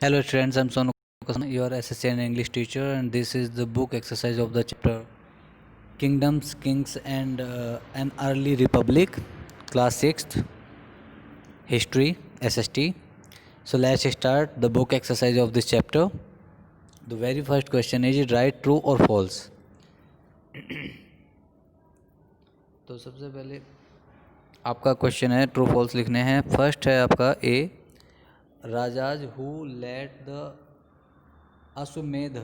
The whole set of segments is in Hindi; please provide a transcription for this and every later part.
Hello friends, I'm Sonu Kasan, your SSC and English teacher, and this is the book exercise of the chapter Kingdoms, Kings, and an Early Republic, Class 6th, History, SST. So let's start the book exercise of this chapter. The very first question is it right, true, or false? तो सबसे पहले आपका क्वेश्चन है ट्रू फॉल्स लिखने हैं. फर्स्ट है आपका A, rajas who let the Ashwamedh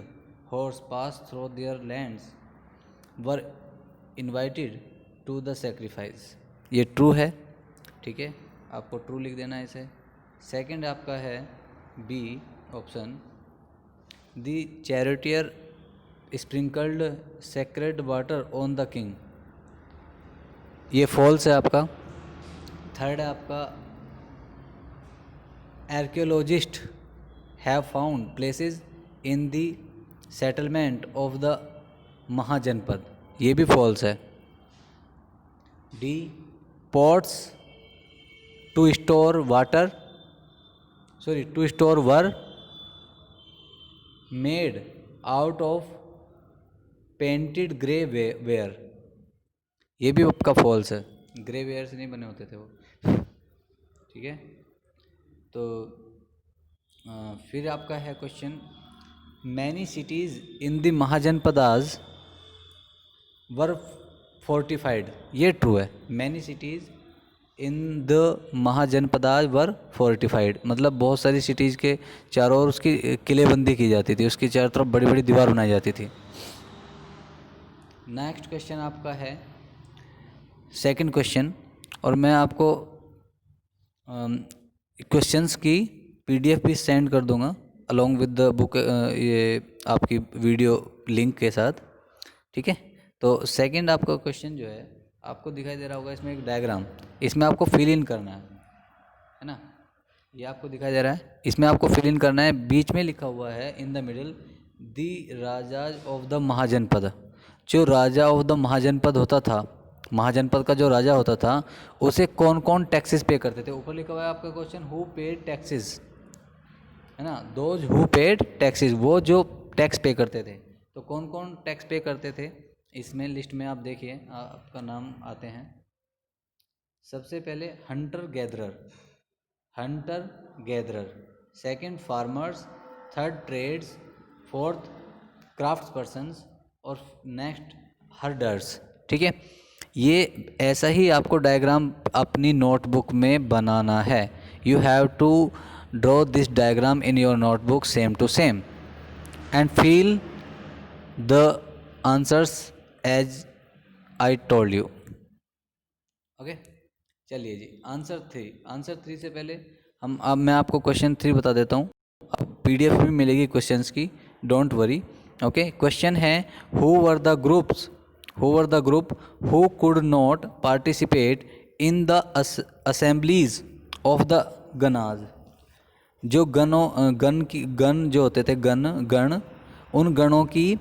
horse pass through their lands were invited to the sacrifice. ये ट्रू है, ठीक है, आपको ट्रू लिख देना है इसे. सेकंड आपका है B option, the charioteer sprinkled sacred water on the king. ये फॉल्स है आपका. थर्ड है आपका, archaeologist have found places in the settlement of the Mahajanapada. ये भी फॉल्स है. D, pots to store water to store were made out of painted grey ware. ये भी आपका फॉल्स है. ग्रे वेयर से नहीं बने होते थे वो, ठीक है. तो फिर आपका है question, many cities in the Mahajanapadas were fortified. ये ट्रू है. Many cities in the Mahajanapadas were fortified मतलब बहुत सारी सिटीज़ के चारों ओर उसकी किलेबंदी की जाती थी, उसकी चारों तरफ बड़ी बड़ी दीवार बनाई जाती थी. नेक्स्ट क्वेश्चन आपका है सेकंड क्वेश्चन, और मैं आपको क्वेश्चंस की पीडीएफ भी सेंड कर दूंगा अलॉन्ग विद द बुक, ये आपकी वीडियो लिंक के साथ, ठीक है. तो सेकंड आपका क्वेश्चन जो है आपको दिखाई दे रहा होगा, इसमें एक डायग्राम, इसमें आपको फिल इन करना है ना. ये आपको दिखाई दे रहा है, इसमें आपको फिल इन करना है. बीच में लिखा हुआ है in the middle the rajas of the mahajanapada. जो राजा ऑफ द महाजनपद होता था, महाजनपद का जो राजा होता था, उसे कौन कौन टैक्सेस पे करते थे. ऊपर लिखा हुआ है आपका क्वेश्चन, हु पेड टैक्सेस, है ना. दोज हु पेड टैक्सेस, वो जो टैक्स पे करते थे. तो कौन कौन टैक्स पे करते थे, इसमें लिस्ट में आप देखिए, आपका नाम आते हैं. सबसे पहले hunter gatherer, second farmers, third trades, fourth crafts persons, और नेक्स्ट हर्डर्स, ठीक है. ये ऐसा ही आपको डायग्राम अपनी नोटबुक में बनाना है. You have to draw this diagram in your notebook same to same and fill the answers as I told you. Okay, चलिए जी. आंसर थ्री से पहले अब मैं आपको क्वेश्चन थ्री बता देता हूँ. अब पीडीएफ भी मिलेगी क्वेश्चंस की, डोंट वरी. ओके, क्वेश्चन है, who were the group who could not participate in the assemblies of the ganas. जो गण जो होते थे, गण, उन गणों की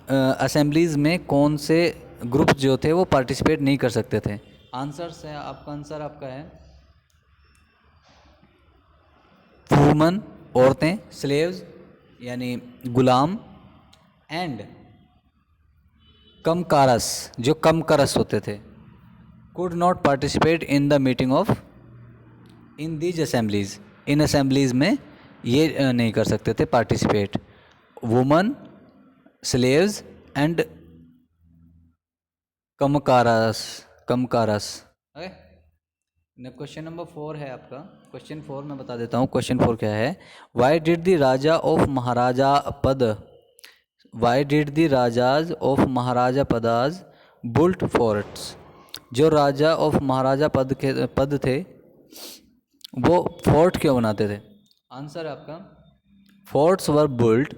असेंबलीज में कौन से ग्रुप जो थे वो पार्टिसिपेट नहीं कर सकते थे. आंसर्स है आपका, आंसर आपका है वुमन, औरतें, स्लेव्स यानी गुलाम, एंड कमकारस, जो कमकरस होते थे, could not participate in the meeting of in these assemblies. इन असेंबलीज में ये नहीं कर सकते थे participate. Woman, slaves and kammakaras. Question number 4 है आपका. क्वेश्चन 4 मैं बता देता हूँ. क्वेश्चन 4 क्या है, why did the raja of mahajanapada, why did the rajas of mahajanapadas built forts. जो राजा ऑफ महाराजा पद थे वो फोर्ट क्यों बनाते थे. आंसर है आपका, forts were built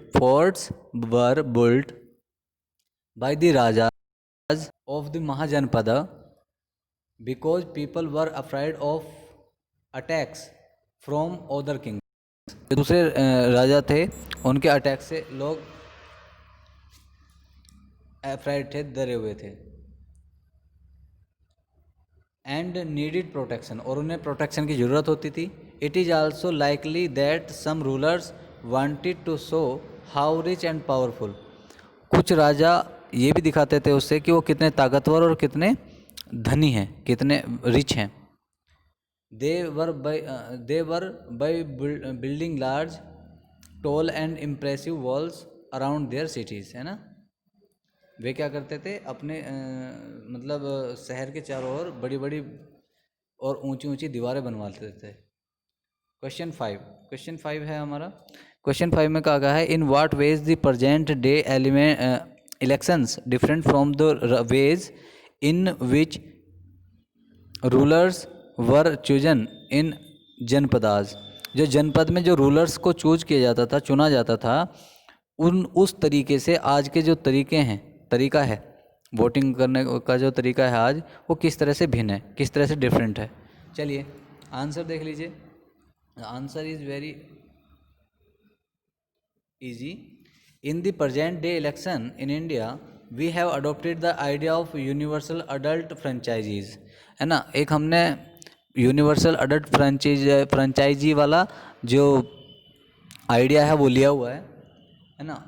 by the rajas of the mahajanapada because people were afraid of attacks from other kings. दूसरे राजा थे, उनके अटैक से लोग अफ्राइड थे, डरे हुए थे. एंड नीडिड प्रोटेक्शन, और उन्हें प्रोटेक्शन की ज़रूरत होती थी. It is also likely that some rulers wanted to show how rich and powerful, कुछ राजा ये भी दिखाते थे उससे कि वो कितने ताकतवर और कितने धनी हैं, कितने रिच हैं। They were by building large tall and impressive walls around their cities, है ना। वे क्या करते थे, अपने मतलब शहर के चारों ओर बड़ी बड़ी और ऊंची ऊंची दीवारें बनवाते थे। क्वेश्चन 5 है हमारा। क्वेश्चन 5 में कहा गया है, in what ways the present day elections different from the ways in which rulers were chosen in janapadas. जो जनपद में जो रूलर्स को चूज किया जाता था, चुना जाता था, उस तरीके से आज के जो तरीका है वोटिंग करने का, जो तरीका है आज, वो किस तरह से भिन्न है, किस तरह से डिफरेंट है। चलिए आंसर देख लीजिए। Answer is very easy. In the present day election in India we have adopted the idea of universal adult franchise, है ना। एक हमने यूनिवर्सल अडल्ट फ्रेंचाइजी वाला जो आइडिया है वो लिया हुआ है ना।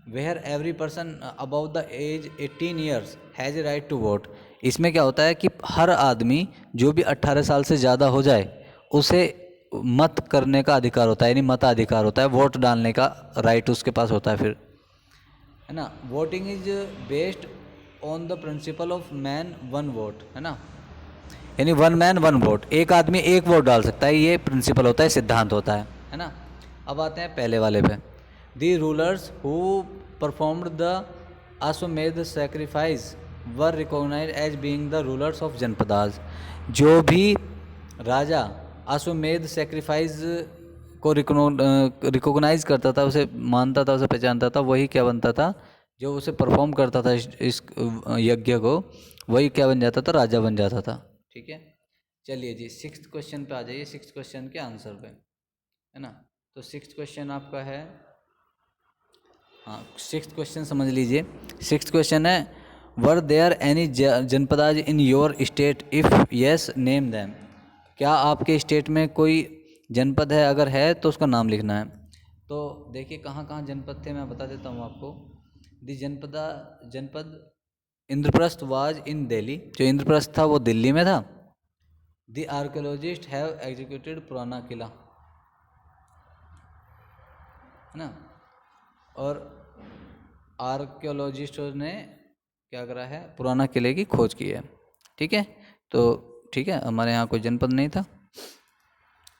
Where every person about the age 18 years has a right to vote. इसमें क्या होता है कि हर आदमी जो भी 18 साल से ज़्यादा हो जाए उसे मत करने का अधिकार होता है, यानी मताधिकार होता है, वोट डालने का राइट उसके पास होता है फिर, है ना। Voting is based on the principle of man one vote, है ना, यानी वन मैन वन वोट, एक आदमी एक वोट डाल सकता है, ये प्रिंसिपल होता है, सिद्धांत होता है ना। अब आते हैं पहले वाले पे। The rulers who performed the ashvamedha sacrifice were recognise as being the rulers of janapadas. जो भी राजा अश्वमेध सेक्रीफाइस को रिकॉग्नाइज करता था, उसे मानता था, उसे पहचानता था, वही क्या बनता था, जो उसे परफॉर्म करता था इस यज्ञ को, वही क्या बन जाता था, राजा बन जाता था। ठीक है, चलिए जी 6th क्वेश्चन पे आ जाइए। 6th क्वेश्चन के आंसर पे, है ना। तो 6th क्वेश्चन आपका है, हाँ 6th क्वेश्चन समझ लीजिए। 6th क्वेश्चन है, were there any janapadas in your state, if yes name them. क्या आपके स्टेट में कोई जनपद है, अगर है तो उसका नाम लिखना है। तो देखिए कहाँ कहाँ जनपद थे, मैं बता देता हूँ आपको। जनपद इंद्रप्रस्थ वाज इन दिल्ली, जो इंद्रप्रस्थ था वो दिल्ली में था। द आर्कियोलॉजिस्ट हैव एग्जीक्यूटेड पुराना किला, है ना, और आर्कियोलॉजिस्टों ने क्या करा है, पुराना किले की खोज की है। ठीक है, तो ठीक है, हमारे यहाँ कोई जनपद नहीं था।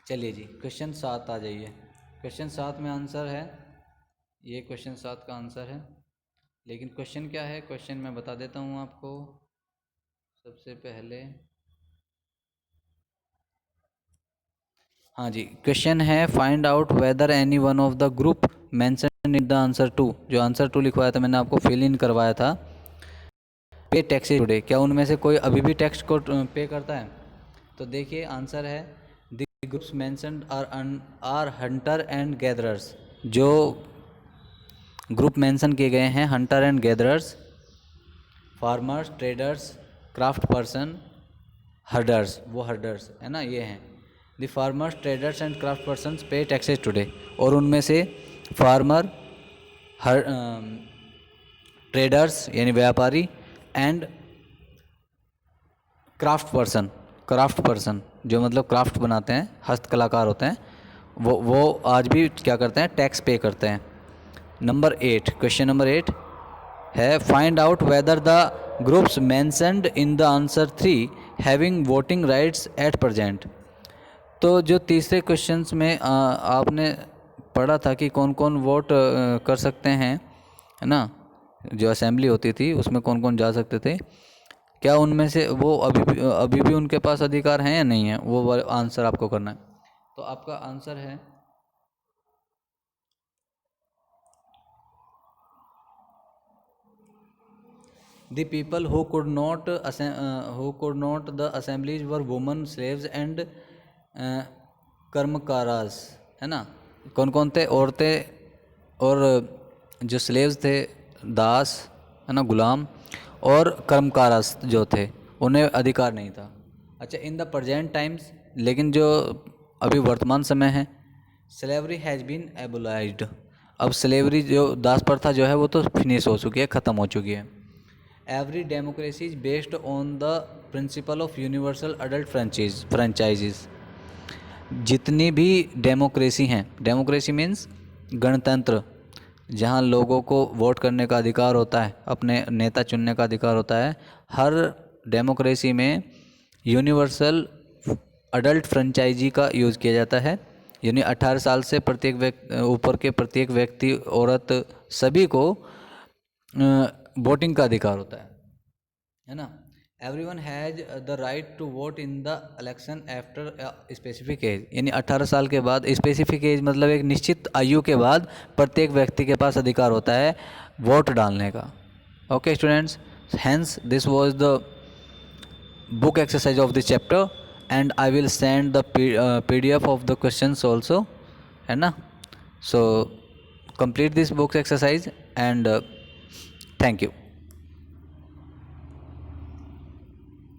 चलिए जी क्वेश्चन 7 आ जाइए। क्वेश्चन 7 में आंसर है, ये क्वेश्चन 7 का आंसर है, लेकिन क्वेश्चन क्या है, क्वेश्चन मैं बता देता हूँ आपको। सबसे पहले हाँ जी, क्वेश्चन है, find out whether any one of the group mention in the answer 2। जो आंसर 2 लिखवाया था, मैंने आपको फिल इन करवाया था, पे टैक्सेस टुडे, क्या उनमें से कोई अभी भी टैक्स को पे करता है। तो देखिए आंसर है, the groups mentioned are hunter and gatherers. जो ग्रुप मेंशन किए गए हैं, hunter and gatherers, farmers, traders, craft person, herders, वो हर्डर्स है ना, ये हैं। The farmers, traders and craft persons pay taxes today, और उनमें से फार्मर, ट्रेडर्स यानी व्यापारी, एंड क्राफ्ट पर्सन जो मतलब क्राफ्ट बनाते हैं, हस्तकलाकार होते हैं, वो आज भी क्या करते हैं, टैक्स पे करते हैं। नंबर 8, क्वेश्चन नंबर 8 है, find out whether the groups mentioned in the answer 3 having voting rights at present. तो जो तीसरे क्वेश्चंस में आपने पढ़ा था कि कौन कौन वोट कर सकते हैं, है ना, जो असेंबली होती थी उसमें कौन कौन जा सकते थे, क्या उनमें से वो अभी भी उनके पास अधिकार हैं या नहीं है, वो आंसर आपको करना है। तो आपका आंसर है, the people who could not the assemblies were woman, slaves and karmakaras, है ना। कौन कौन थे, औरतें और जो स्लेव्स थे, दास, है ना, गुलाम, और कर्मकारास जो थे, उन्हें अधिकार नहीं था। अच्छा, इन द प्रेजेंट टाइम्स, लेकिन जो अभी वर्तमान समय है, स्लेवरी हैज़ बीन एबोलाइज्ड। अब स्लेवरी जो दास प्रथा जो है वो तो फिनिश हो चुकी है, ख़त्म हो चुकी है। Every democracy is based on the principle of universal adult franchises. जितनी भी डेमोक्रेसी हैं, डेमोक्रेसी मीन्स गणतंत्र, जहाँ लोगों को वोट करने का अधिकार होता है, अपने नेता चुनने का अधिकार होता है, हर डेमोक्रेसी में यूनिवर्सल अडल्ट फ्रेंचाइजी का यूज़ किया जाता है। यानी 18 साल से ऊपर के प्रत्येक व्यक्ति, औरत, सभी को वोटिंग का अधिकार होता है ना। Everyone has the right to vote in the election after specific age. यानी 18 साल के बाद, स्पेसिफिक एज मतलब एक निश्चित आयु के बाद प्रत्येक व्यक्ति के पास अधिकार होता है वोट डालने का। Okay students, hence this was the book exercise of this chapter, and I will send the PDF of the questions also, है ना। So complete this book exercise and thank you.